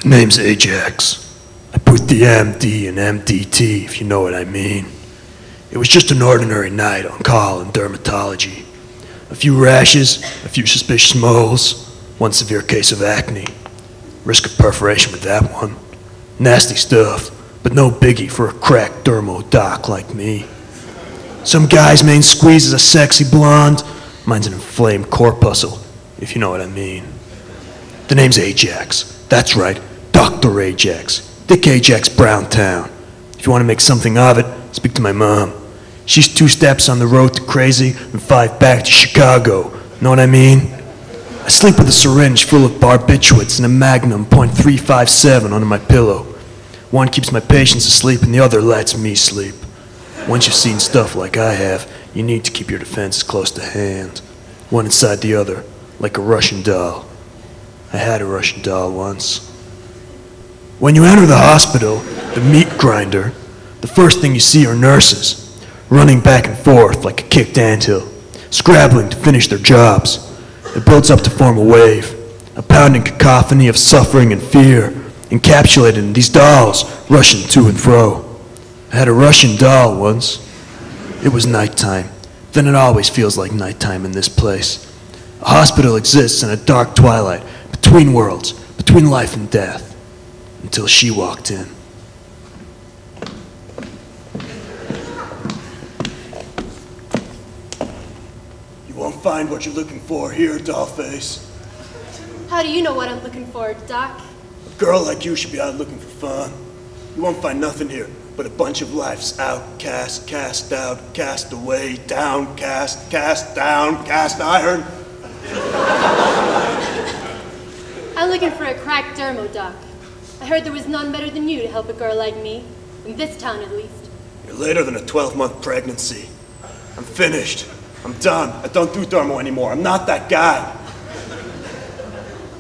The name's Ajax. I put the MD in MDT, if you know what I mean. It was just an ordinary night on call in dermatology. A few rashes, a few suspicious moles, one severe case of acne. Risk of perforation with that one. Nasty stuff, but no biggie for a cracked dermo doc like me. Some guy's main squeeze is a sexy blonde. Mine's an inflamed corpuscle, if you know what I mean. The name's Ajax. That's right, Dr. Ajax. Dick Ajax Browntown. If you want to make something of it, speak to my mom. She's 2 steps on the road to crazy and 5 back to Chicago. Know what I mean? I sleep with a syringe full of barbiturates and a Magnum .357 under my pillow. One keeps my patients asleep and the other lets me sleep. Once you've seen stuff like I have, you need to keep your defenses close to hand. One inside the other, like a Russian doll. I had a Russian doll once. When you enter the hospital, the meat grinder, the first thing you see are nurses, running back and forth like a kicked anthill, scrabbling to finish their jobs. It builds up to form a wave, a pounding cacophony of suffering and fear, encapsulated in these dolls rushing to and fro. I had a Russian doll once. It was nighttime. Then it always feels like nighttime in this place. A hospital exists in a dark twilight, between worlds, between life and death, until she walked in. You won't find what you're looking for here, dollface. How do you know what I'm looking for, Doc? A girl like you should be out looking for fun. You won't find nothing here but a bunch of life's outcast, cast out, cast away, downcast, cast down, cast iron. I'm looking for a cracked dermo, Doc. I heard there was none better than you to help a girl like me, in this town at least. You're later than a 12-month pregnancy. I'm finished. I'm done. I don't do dermo anymore. I'm not that guy.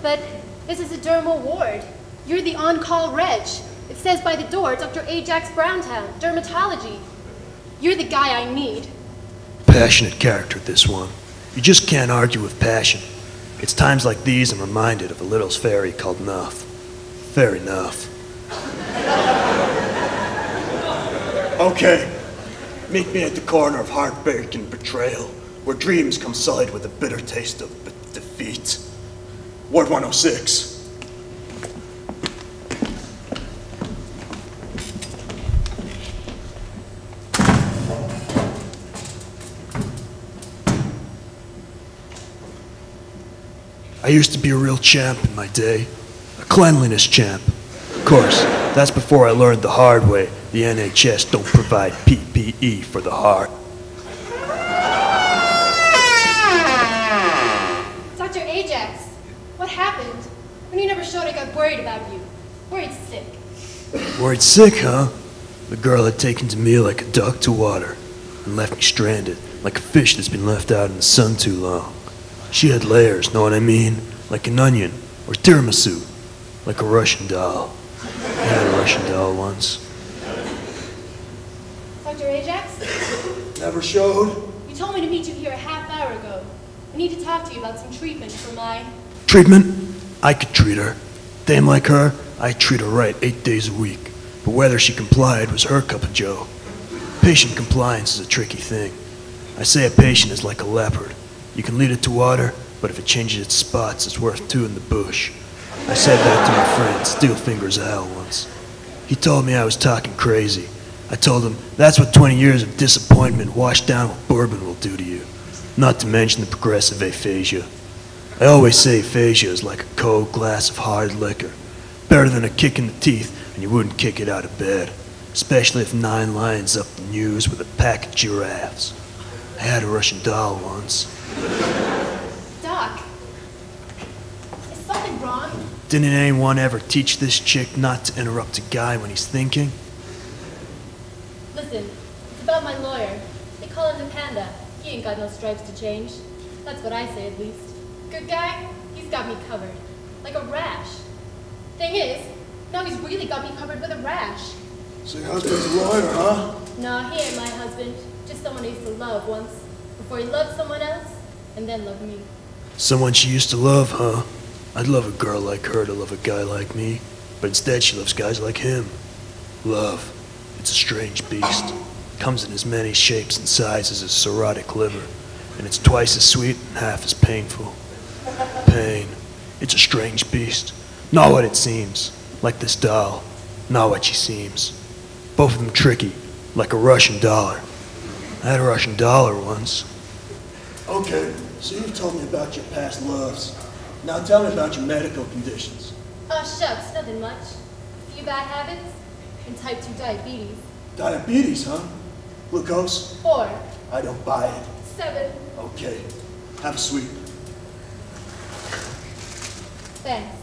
But this is a dermo ward. You're the on-call reg. It says by the door, Dr. Ajax Browntown, dermatology. You're the guy I need. Passionate character, this one. You just can't argue with passion. It's times like these I'm reminded of a little fairy called Nuff. Fair enough. Okay. Meet me at the corner of heartbreak and betrayal, where dreams come sullied with a bitter taste of defeat. Ward 106. I used to be a real champ in my day, a cleanliness champ. Of course, that's before I learned the hard way the NHS don't provide PPE for the heart. Dr. Ajax, what happened? When you never showed, I got worried about you. Worried sick. Worried sick, huh? The girl had taken to me like a duck to water and left me stranded, like a fish that's been left out in the sun too long. She had layers, know what I mean? Like an onion, or tiramisu, like a Russian doll. I had a Russian doll once. Dr. Ajax? Never showed? You told me to meet you here a half hour ago. I need to talk to you about some treatment for my... Treatment? I could treat her. Dame like her, I'd treat her right 8 days a week. But whether she complied was her cup of joe. Patient compliance is a tricky thing. I say a patient is like a leopard. You can lead it to water, but if it changes its spots, it's worth 2 in the bush. I said that to my friend, Steelfingers Al, once. He told me I was talking crazy. I told him, that's what 20 years of disappointment washed down with bourbon will do to you. Not to mention the progressive aphasia. I always say aphasia is like a cold glass of hard liquor. Better than a kick in the teeth, and you wouldn't kick it out of bed. Especially if 9 lions up the news with a pack of giraffes. I had a Russian doll once. Doc, is something wrong? Didn't anyone ever teach this chick not to interrupt a guy when he's thinking? Listen, it's about my lawyer. They call him the Panda. He ain't got no stripes to change. That's what I say, at least. Good guy? He's got me covered. Like a rash. Thing is, now he's really got me covered with a rash. So your husband's a lawyer, huh? No, he ain't my husband. Just someone I used to love once. Before he loved someone else, and then loved me. Someone she used to love, huh? I'd love a girl like her to love a guy like me. But instead she loves guys like him. Love, it's a strange beast. It comes in as many shapes and sizes as cirrhotic liver, and it's twice as sweet and half as painful. Pain, it's a strange beast. Not what it seems, like this doll. Not what she seems. Both of them tricky, like a Russian dollar. I had a Russian dollar once. Okay, so you've told me about your past loves. Now tell me about your medical conditions. Oh, shucks, nothing much. A few bad habits and type 2 diabetes. Diabetes, huh? Glucose? 4, I don't buy it. 7. Okay, have a sweet. Thanks.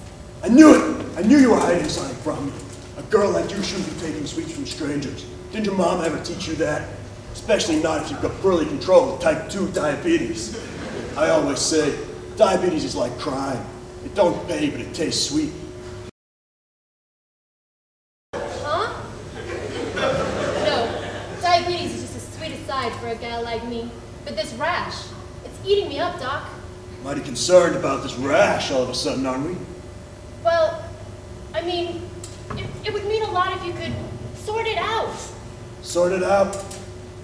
I knew it! I knew you were hiding something from me. A girl like you shouldn't be taking sweets from strangers. Didn't your mom ever teach you that? Especially not if you've got poorly controlled type 2 diabetes. I always say, diabetes is like crime. It don't pay, but it tastes sweet. Huh? No, diabetes is just a sweet aside for a gal like me. But this rash, it's eating me up, Doc. Mighty concerned about this rash all of a sudden, aren't we? Well, I mean, it would mean a lot if you could sort it out. Sort it out?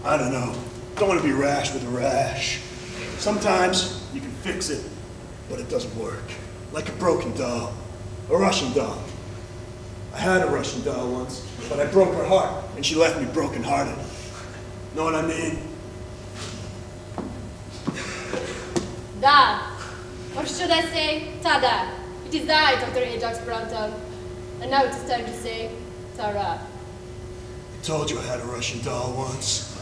I don't know. Don't want to be rash with a rash. Sometimes you can fix it, but it doesn't work. Like a broken doll. A Russian doll. I had a Russian doll once, but I broke her heart, and she left me broken-hearted. Know what I mean? Da. Or should I say, tada. It is I, Dr. Ajax Browntown. And now it is time to say, Tara. I told you I had a Russian doll once.